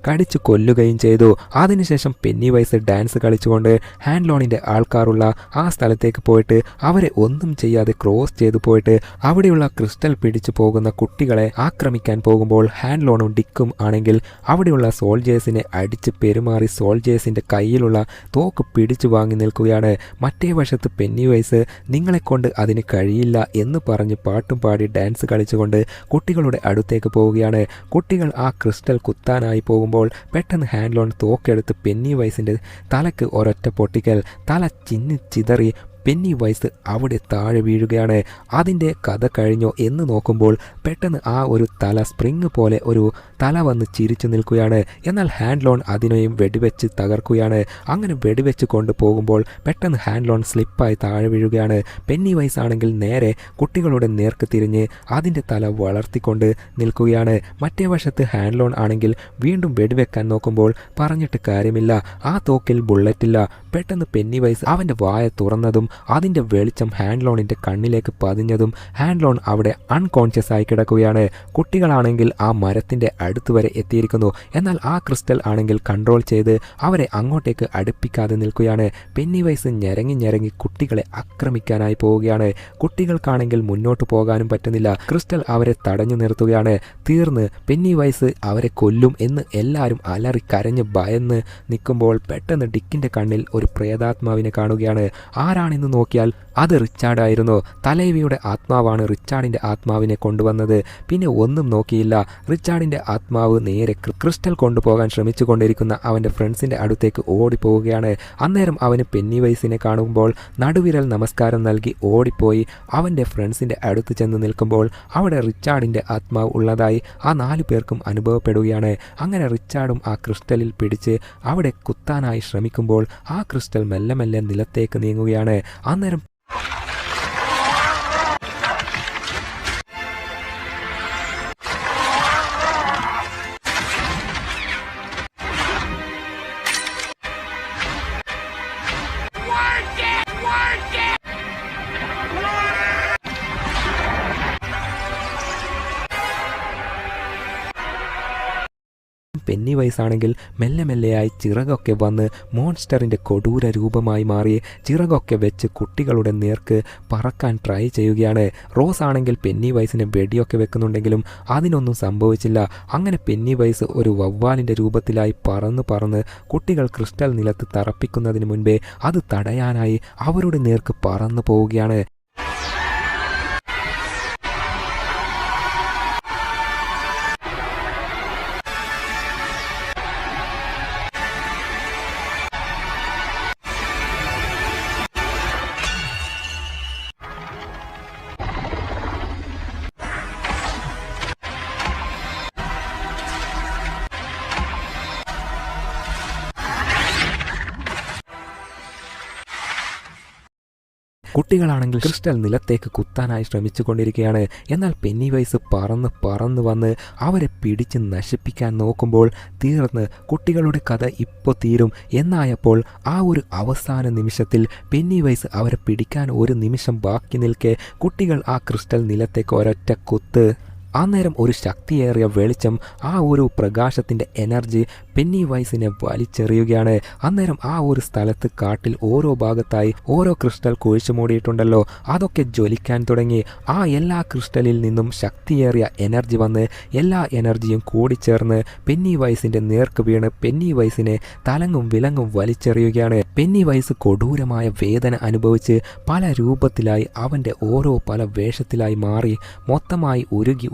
കടിച്ചു കൊല്ലുകയും ചെയ്തു. അതിനുശേഷം പെന്നി വൈസ് ഡാൻസ് കളിച്ചുകൊണ്ട് ഹാൻലോണിന്റെ ആൾക്കാരുള്ള ആ സ്ഥലത്തേക്ക് പോയിട്ട് അവരെ ഒന്നും ചെയ്യാതെ ക്രോസ് ക്രോസ് ചെയ്തു പോയിട്ട് അവിടെയുള്ള ക്രിസ്റ്റൽ പിടിച്ചു പോകുന്ന കുട്ടികളെ ആക്രമിക്കാൻ പോകുമ്പോൾ ഹാൻഡ്ലോണും ഡിക്കും ആണെങ്കിൽ അവിടെയുള്ള സോൾജേഴ്സിനെ അടിച്ച് പെരുമാറി സോൾജേഴ്സിൻ്റെ കയ്യിലുള്ള തോക്ക് പിടിച്ചു വാങ്ങി നിൽക്കുകയാണ്. മറ്റേ വശത്ത് പെന്നിവൈസ് നിങ്ങളെക്കൊണ്ട് അതിന് കഴിയില്ല എന്ന് പറഞ്ഞ് പാട്ടും പാടി ഡാൻസ് കളിച്ചുകൊണ്ട് കുട്ടികളുടെ അടുത്തേക്ക് പോവുകയാണ്. കുട്ടികൾ ആ ക്രിസ്റ്റൽ കുത്താനായി പോകുമ്പോൾ പെട്ടെന്ന് ഹാൻഡ്ലോൺ തോക്കെടുത്ത് പെന്നിവൈസിൻ്റെ തലക്ക് ഒരൊറ്റ പൊട്ടിക്കൽ. തല ചിതറി പെന്നിവൈസ് അവിടെ താഴെ വീഴുകയാണ്. അതിൻ്റെ കഥ കഴിഞ്ഞോ എന്ന് നോക്കുമ്പോൾ പെട്ടെന്ന് ആ ഒരു തല സ്പ്രിങ് പോലെ ഒരു തല വന്ന് ചിരിച്ചു നിൽക്കുകയാണ്. എന്നാൽ ഹാൻഡ്ലോൺ അതിനെയും വെടിവെച്ച് തകർക്കുകയാണ്. അങ്ങനെ വെടിവെച്ച് കൊണ്ടുപോകുമ്പോൾ പെട്ടെന്ന് ഹാൻഡ്ലോൺ സ്ലിപ്പായി താഴെ വീഴുകയാണ്. പെന്നിവൈസ് ആണെങ്കിൽ നേരെ കുട്ടികളുടെ നേർക്ക് തിരിഞ്ഞ് അതിൻ്റെ തല വളർത്തിക്കൊണ്ട് നിൽക്കുകയാണ്. മറ്റേ വശത്ത് ഹാൻഡ്ലോൺ ആണെങ്കിൽ വീണ്ടും വെടിവെക്കാൻ നോക്കുമ്പോൾ പറഞ്ഞിട്ട് കാര്യമില്ല, ആ തോക്കിൽ ബുള്ളറ്റില്ല. പെട്ടെന്ന് പെന്നിവൈസ് അവൻ്റെ വായ തുറന്നതും അതിൻ്റെ വെളിച്ചം ഹാൻഡ്ലോണിൻ്റെ കണ്ണിലേക്ക് പതിഞ്ഞതും ഹാൻഡ്ലോൺ അവിടെ അൺകോൺഷ്യസ് ആയി കിടക്കുകയാണ്. കുട്ടികളാണെങ്കിൽ ആ മരത്തിൻ്റെ അടുത്ത് വരെ എത്തിയിരിക്കുന്നു. എന്നാൽ ആ ക്രിസ്റ്റൽ ആണെങ്കിൽ കൺട്രോൾ ചെയ്ത് അവരെ അങ്ങോട്ടേക്ക് അടുപ്പിക്കാതെ നിൽക്കുകയാണ്. പെന്നിവൈസ് ഞരങ്ങി കുട്ടികളെ ആക്രമിക്കാനായി പോവുകയാണ്. കുട്ടികൾക്കാണെങ്കിൽ മുന്നോട്ട് പോകാനും പറ്റുന്നില്ല. ക്രിസ്റ്റൽ അവരെ തടഞ്ഞു നിർത്തുകയാണ്. തീർന്ന് പെന്നിവൈസ് അവരെ കൊല്ലും എന്ന് എല്ലാവരും അലറി കരഞ്ഞ് ഭയന്ന് നിൽക്കുമ്പോൾ പെട്ടെന്ന് ഡിക്കിൻ്റെ കണ്ണിൽ ഒരു പ്രേതാത്മാവിനെ കാണുകയാണ്. ആരാണെന്ന് നോക്കിയാൽ അത് റിച്ചാർഡായിരുന്നു. തലൈവിയുടെ ആത്മാവാണ് റിച്ചാർഡിൻ്റെ ആത്മാവിനെ കൊണ്ടുവന്നത്. പിന്നെ ഒന്നും നോക്കിയില്ല, റിച്ചാർഡിൻ്റെ ആത്മാവ് നേരെ ക്രിസ്റ്റൽ കൊണ്ടുപോകാൻ ശ്രമിച്ചു കൊണ്ടിരിക്കുന്ന അവൻ്റെ ഫ്രണ്ട്സിൻ്റെ അടുത്തേക്ക് ഓടിപ്പോവുകയാണ്. അന്നേരം അവന് പെന്നിവൈസിനെ കാണുമ്പോൾ നടുവിരൽ നമസ്കാരം നൽകി ഓടിപ്പോയി അവൻ്റെ ഫ്രണ്ട്സിൻ്റെ അടുത്ത് ചെന്ന് നിൽക്കുമ്പോൾ അവിടെ റിച്ചാർഡിൻ്റെ ആത്മാവ് ഉള്ളതായി ആ 4 പേർക്കും അനുഭവപ്പെടുകയാണ്. അങ്ങനെ റിച്ചാർഡും ആ ക്രിസ്റ്റലിൽ പിടിച്ച് അവിടെ കുത്താനായി ശ്രമിക്കുമ്പോൾ ആ ക്രിസ്റ്റൽ മെല്ലെ മെല്ലെ നിലത്തേക്ക് നീങ്ങുകയാണ്. അന്നേരം പെന്നിവൈസ് ആണെങ്കിൽ മെല്ലെ മെല്ലെയായി ചിറകൊക്കെ വന്ന് മോൺസ്റ്ററിൻ്റെ കൊടൂര രൂപമായി മാറി ചിറകൊക്കെ വെച്ച് കുട്ടികളുടെ നേർക്ക് പറക്കാൻ ട്രൈ ചെയ്യുകയാണ്. റോസ് ആണെങ്കിൽ പെന്നിവൈസിനെ വെടിയൊക്കെ വെക്കുന്നുണ്ടെങ്കിലും അതിനൊന്നും സംഭവിച്ചില്ല. അങ്ങനെ പെന്നിവൈസ് ഒരു വവ്വാലിൻ്റെ രൂപത്തിലായി പറന്ന് കുട്ടികൾ ക്രിസ്റ്റൽ നിലത്ത് തറപ്പിക്കുന്നതിന് മുൻപേ അത് തടയാനായി അവരുടെ നേർക്ക് പറന്നു പോവുകയാണ്. കുട്ടികളാണെങ്കിൽ ക്രിസ്റ്റൽ നിലത്തേക്ക് കുത്താനായി ശ്രമിച്ചു കൊണ്ടിരിക്കുകയാണ്. എന്നാൽ പെന്നിവൈസ് പറന്ന് വന്ന് അവരെ പിടിച്ച് നശിപ്പിക്കാൻ നോക്കുമ്പോൾ തീർന്ന് കുട്ടികളുടെ കഥ ഇപ്പോൾ തീരും എന്നായപ്പോൾ ആ ഒരു അവസാന നിമിഷത്തിൽ പെന്നിവൈസ് അവരെ പിടിക്കാൻ ഒരു നിമിഷം ബാക്കി നിൽക്കെ കുട്ടികൾ ആ ക്രിസ്റ്റൽ നിലത്തേക്ക് ഒരൊറ്റ കുത്ത്. അന്നേരം ഒരു ശക്തിയേറിയ വെളിച്ചം, ആ ഒരു പ്രകാശത്തിൻ്റെ എനർജി പെന്നിവൈസിനെ വലിച്ചെറിയുകയാണ്. അന്നേരം ആ ഒരു സ്ഥലത്ത് കാട്ടിൽ ഓരോ ഭാഗത്തായി ഓരോ ക്രിസ്റ്റൽ കുഴിച്ചു മൂടിയിട്ടുണ്ടല്ലോ, അതൊക്കെ ജ്വലിക്കാൻ തുടങ്ങി. ആ എല്ലാ ക്രിസ്റ്റലിൽ നിന്നും ശക്തിയേറിയ എനർജി വന്ന് എല്ലാ എനർജിയും കൂടിച്ചേർന്ന് പെന്നിവൈസിൻ്റെ നേർക്ക് വീണ് പെന്നിവൈസിനെ തലങ്ങും വിലങ്ങും വലിച്ചെറിയുകയാണ്. പെന്നിവൈസ് കൊടൂരമായ വേദന അനുഭവിച്ച് പല രൂപത്തിലായി അവൻ്റെ ഓരോ പല വേഷത്തിലായി മാറി മൊത്തമായി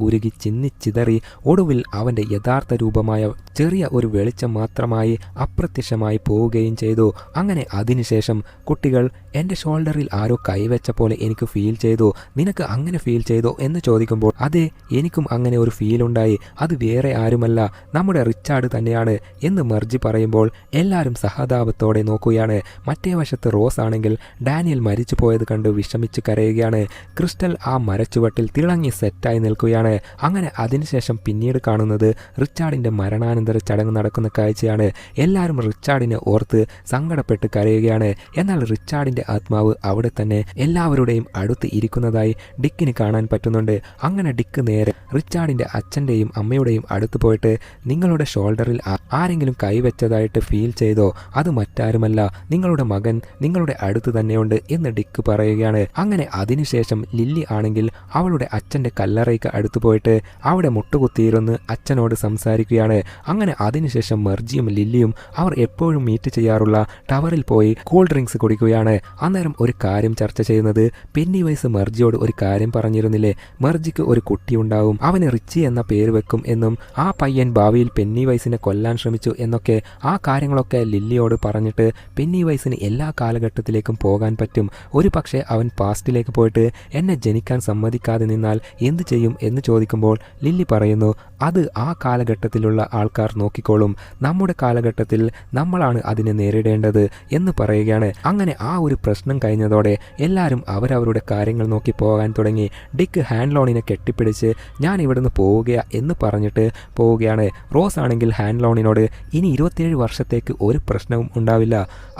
ഉരുകി ചിന്നിച്ചിതറി ഒടുവിൽ അവൻ്റെ യഥാർത്ഥ രൂപമായ ചെറിയ ഒരു വെളിച്ചം മാത്രമായി അപ്രത്യക്ഷമായി പോവുകയും ചെയ്തു. അങ്ങനെ അതിനുശേഷം കുട്ടികൾ എൻ്റെ ഷോൾഡറിൽ ആരോ കൈവച്ച പോലെ എനിക്ക് ഫീൽ ചെയ്തു, നിനക്ക് അങ്ങനെ ഫീൽ ചെയ്തോ എന്ന് ചോദിക്കുമ്പോൾ അതെ, എനിക്കും അങ്ങനെ ഒരു ഫീൽ ഉണ്ടായി, അത് വേറെ ആരുമല്ല നമ്മുടെ റിച്ചാർഡ് തന്നെയാണ് എന്ന് മർജി പറയുമ്പോൾ എല്ലാവരും സഹതാപത്തോടെ നോക്കുകയാണ്. മറ്റേ വശത്ത് റോസ് ആണെങ്കിൽ ഡാനിയൽ മരിച്ചു പോയത് കണ്ട് വിഷമിച്ച് കരയുകയാണ്. ക്രിസ്റ്റൽ ആ മരച്ചുവട്ടിൽ തിളങ്ങി സെറ്റായി നിൽക്കുകയാണ്. അങ്ങനെ അതിനുശേഷം പിന്നീട് കാണുന്നത് റിച്ചാർഡിൻ്റെ മരണാനന്തര ചടങ്ങ് നടക്കുന്ന കാഴ്ചയാണ്. എല്ലാവരും റിച്ചാർഡിനെ ഓർത്ത് സങ്കടപ്പെട്ട് കരയുകയാണ്. എന്നാൽ റിച്ചാർഡിൻ്റെ ആത്മാവ് അവിടെ തന്നെ എല്ലാവരുടെയും അടുത്ത് ഇരിക്കുന്നതായി ഡിക്കിന് കാണാൻ പറ്റുന്നുണ്ട്. അങ്ങനെ ഡിക്ക് നേരെ റിച്ചാർഡിൻ്റെ അച്ഛൻ്റെയും അമ്മയുടെയും അടുത്ത് പോയിട്ട് നിങ്ങളുടെ ഷോൾഡറിൽ ആരെങ്കിലും കൈവച്ചതായിട്ട് ഫീൽ ചെയ്തോ? അത് മറ്റാരുമല്ല, നിങ്ങളുടെ മകൻ നിങ്ങളുടെ അടുത്ത് തന്നെയുണ്ട് എന്ന് ഡിക്ക് പറയുകയാണ്. അങ്ങനെ അതിനുശേഷം ലില്ലി ആണെങ്കിൽ അവളുടെ അച്ഛൻ്റെ കല്ലറയ്ക്ക് അടുത്ത് പോയിട്ട് അവിടെ മുട്ടുകുത്തിയിരുന്ന് അച്ഛനോട് സംസാരിക്കുകയാണ്. അങ്ങനെ അതിനുശേഷം മെർജിയും ലില്ലിയും അവർ എപ്പോഴും മീറ്റ് ചെയ്യാറുള്ള ടവറിൽ പോയി കൂൾ ഡ്രിങ്ക്സ് കുടിക്കുകയാണ്. അന്നേരം ഒരു കാര്യം ചർച്ച ചെയ്യുന്നത് പെന്നിവൈസ് മെർജിയോട് ഒരു കാര്യം പറഞ്ഞിരുന്നില്ലേ, മെർജിക്ക് ഒരു കുട്ടിയുണ്ടാവും, അവന് റിച്ചി എന്ന പേര് വെക്കും എന്നും ആ പയ്യൻ ഭാവിയിൽ പെന്നിവൈസിനെ കൊല്ലാൻ ശ്രമിച്ചു എന്നൊക്കെ. ആ കാര്യങ്ങളൊക്കെ ലില്ലിയോട് പറഞ്ഞിട്ട് പെന്നിവൈസിന് എല്ലാ കാലഘട്ടത്തിലേക്കും പോകാൻ പറ്റും. ഒരു പക്ഷേ അവൻ പാസ്റ്റിലേക്ക് പോയിട്ട് എന്നെ ജനിക്കാൻ സമ്മതിക്കാതെ നിന്നാൽ എന്ത് ചെയ്യും എന്ന് ചോദിക്കുമ്പോൾ ലില്ലി പറയുന്നു, അത് ആ കാലഘട്ടത്തിലുള്ള ആൾക്കാർ നോക്കിക്കോളും, നമ്മുടെ കാലഘട്ടത്തിൽ നമ്മളാണ് അതിനെ നേരിടേണ്ടത് എന്ന് പറയുകയാണ്. അങ്ങനെ ആ ഒരു പ്രശ്നം കഴിഞ്ഞതോടെ എല്ലാവരും അവരവരുടെ കാര്യങ്ങൾ നോക്കി പോകാൻ തുടങ്ങി. ഡിക്ക് ഹാൻഡ്ലോണിനെ കെട്ടിപ്പിടിച്ച് ഞാൻ ഇവിടുന്ന് പോവുക എന്ന് പറഞ്ഞിട്ട് പോവുകയാണ്. റോസ് ആണെങ്കിൽ ഹാൻഡ്ലോണിനോട് ഇനി 27 വർഷത്തേക്ക് ഒരു പ്രശ്നവും ഉണ്ടാവില്ല,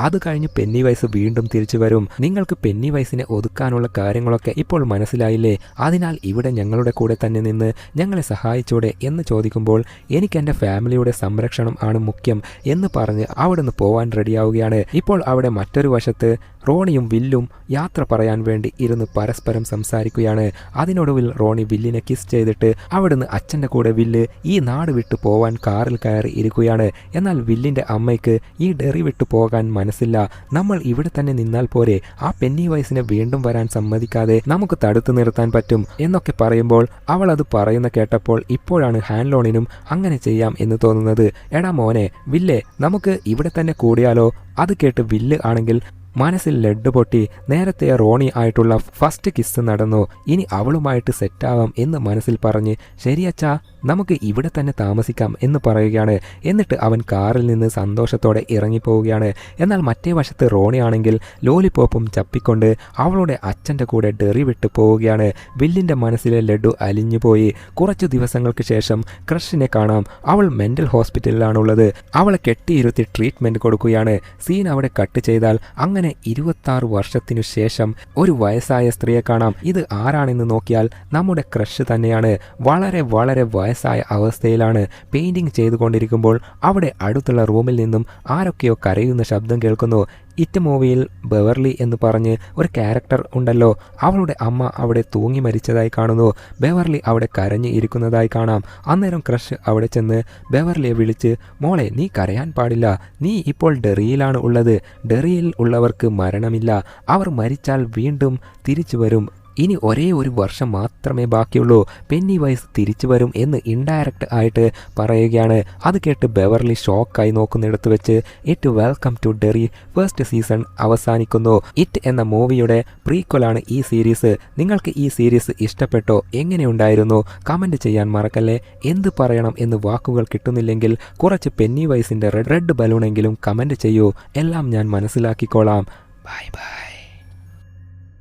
അത് കഴിഞ്ഞ് പെന്നിവൈസ് വീണ്ടും തിരിച്ചു വരും, നിങ്ങൾക്ക് പെന്നിവൈസിനെ ഒതുക്കാനുള്ള കാര്യങ്ങളൊക്കെ ഇപ്പോൾ മനസ്സിലായില്ലേ, അതിനാൽ ഇവിടെ ഞങ്ങളുടെ കൂടെ തന്നെ നിന്ന് ഞങ്ങളെ സഹായിച്ചൂടെ എന്ന് ചോദിക്കുമ്പോൾ എനിക്ക് എൻ്റെ ഫാമിലിയുടെ സംരക്ഷണം ആണ് മുഖ്യം എന്ന് പറഞ്ഞ് അവിടുന്ന് പോവാൻ റെഡിയാവുകയാണ്. ഇപ്പോൾ അവിടെ മറ്റൊരു വശത്ത് റോണിയും വില്ലും യാത്ര പറയാൻ വേണ്ടി ഇരുന്ന് പരസ്പരം സംസാരിക്കുകയാണ്. അതിനൊടുവിൽ റോണി വില്ലിനെ കിസ് ചെയ്തിട്ട് അവിടുന്ന് അച്ഛൻ്റെ കൂടെ വില്ല് ഈ നാട് വിട്ടു പോവാൻ കാറിൽ കയറി ഇരിക്കുകയാണ്. എന്നാൽ വില്ലിൻ്റെ അമ്മയ്ക്ക് ഈ ഡെറി വിട്ടു പോകാൻ മനസ്സില്ല, നമ്മൾ ഇവിടെ തന്നെ നിന്നാൽ പോരെ, ആ പെന്നിവൈസിനെ വീണ്ടും വരാൻ സമ്മതിക്കാതെ നമുക്ക് തടുത്തു നിർത്താൻ പറ്റും എന്നൊക്കെ പറയുമ്പോൾ അവൾ അത് പറയുന്ന കേട്ടപ്പോൾ ഇപ്പോഴാണ് ഹാൻഡ്ലോണിനും അങ്ങനെ ചെയ്യാം എന്ന് തോന്നുന്നത്. എടാ മോനെ വില്ലേ, നമുക്ക് ഇവിടെ തന്നെ കൂടിയാലോ? അത് കേട്ട് വില്ല് ആണെങ്കിൽ മനസ്സിൽ ലെഡ് പൊട്ടി. നേരത്തെ റോണി ആയിട്ടുള്ള ഫസ്റ്റ് കിസ് നടന്നു, ഇനി അവളുമായിട്ട് സെറ്റാവാം എന്ന് മനസ്സിൽ പറഞ്ഞ് ശരിയച്ചാ നമുക്ക് ഇവിടെ തന്നെ താമസിക്കാം എന്ന് പറയുകയാണ്. എന്നിട്ട് അവൻ കാറിൽ നിന്ന് സന്തോഷത്തോടെ ഇറങ്ങിപ്പോവുകയാണ്. എന്നാൽ മറ്റേ വശത്ത് റോണി ആണെങ്കിൽ ലോലിപോപ്പും ചപ്പിക്കൊണ്ട് അവളുടെ അച്ഛൻ്റെ കൂടെ ഡെറി വിട്ട് പോവുകയാണ്. വില്ലിൻ്റെ മനസ്സിലെ ലഡു അലിഞ്ഞുപോയി. കുറച്ചു ദിവസങ്ങൾക്ക് ശേഷം ക്രഷിനെ കാണാം. അവൾ മെൻ്റൽ ഹോസ്പിറ്റലിലാണുള്ളത്. അവളെ കെട്ടിയിരുത്തി ട്രീറ്റ്മെൻറ്റ് കൊടുക്കുകയാണ്. സീൻ അവിടെ കട്ട് ചെയ്താൽ അങ്ങനെ 26 വർഷത്തിനു ശേഷം ഒരു വയസ്സായ സ്ത്രീയെ കാണാം. ഇത് ആരാണെന്ന് നോക്കിയാൽ നമ്മുടെ ക്രഷ് തന്നെയാണ്. വളരെ വളരെ വയസ്സായ അവസ്ഥയിലാണ്. പെയിന്റിംഗ് ചെയ്തുകൊണ്ടിരിക്കുമ്പോൾ അവിടെ അടുത്തുള്ള റൂമിൽ നിന്നും ആരൊക്കെയോ കരയുന്ന ശബ്ദം കേൾക്കുന്നു. ഇറ്റ് മൂവിയിൽ ബെവർലി എന്ന് പറഞ്ഞ് ഒരു ക്യാരക്ടർ ഉണ്ടല്ലോ, അവളുടെ അമ്മ അവിടെ തൂങ്ങി മരിച്ചതായി കാണുന്നു. ബെവർലി അവിടെ കരഞ്ഞ് ഇരിക്കുന്നതായി കാണാം. അന്നേരം ക്രഷ് അവിടെ ചെന്ന് ബെവർലിയെ വിളിച്ച് മോളെ നീ കരയാൻ പാടില്ല, നീ ഇപ്പോൾ ഡെറിയിലാണ് ഉള്ളത്, ഡെറിയിൽ ഉള്ളവർക്ക് മരണമില്ല, അവർ മരിച്ചാൽ വീണ്ടും തിരിച്ചു വരും, ഇനി ഒരേ ഒരു വർഷം മാത്രമേ ബാക്കിയുള്ളൂ, പെന്നിവൈസ് തിരിച്ചു വരും എന്ന് ഇൻഡയറക്റ്റ് ആയിട്ട് പറയുകയാണ്. അത് കേട്ട് ബെവർലി ഷോക്കായി നോക്കുന്നിടത്ത് വെച്ച് it welcome to Derry first season അവസാനിക്കുന്നു. ഇറ്റ് എന്ന മൂവിയുടെ പ്രീക്വലാണ് ഈ സീരീസ്. നിങ്ങൾക്ക് ഈ സീരീസ് ഇഷ്ടപ്പെട്ടോ? എങ്ങനെയുണ്ടായിരുന്നു? കമൻറ്റ് ചെയ്യാൻ മറക്കല്ലേ. എന്ത് പറയണം എന്ന് വാക്കുകൾ കിട്ടുന്നില്ലെങ്കിൽ കുറച്ച് പെന്നിവൈസിൻ്റെ റെഡ് ബലൂണെങ്കിലും കമൻറ്റ് ചെയ്യൂ, എല്ലാം ഞാൻ മനസ്സിലാക്കിക്കോളാം. Bye bye.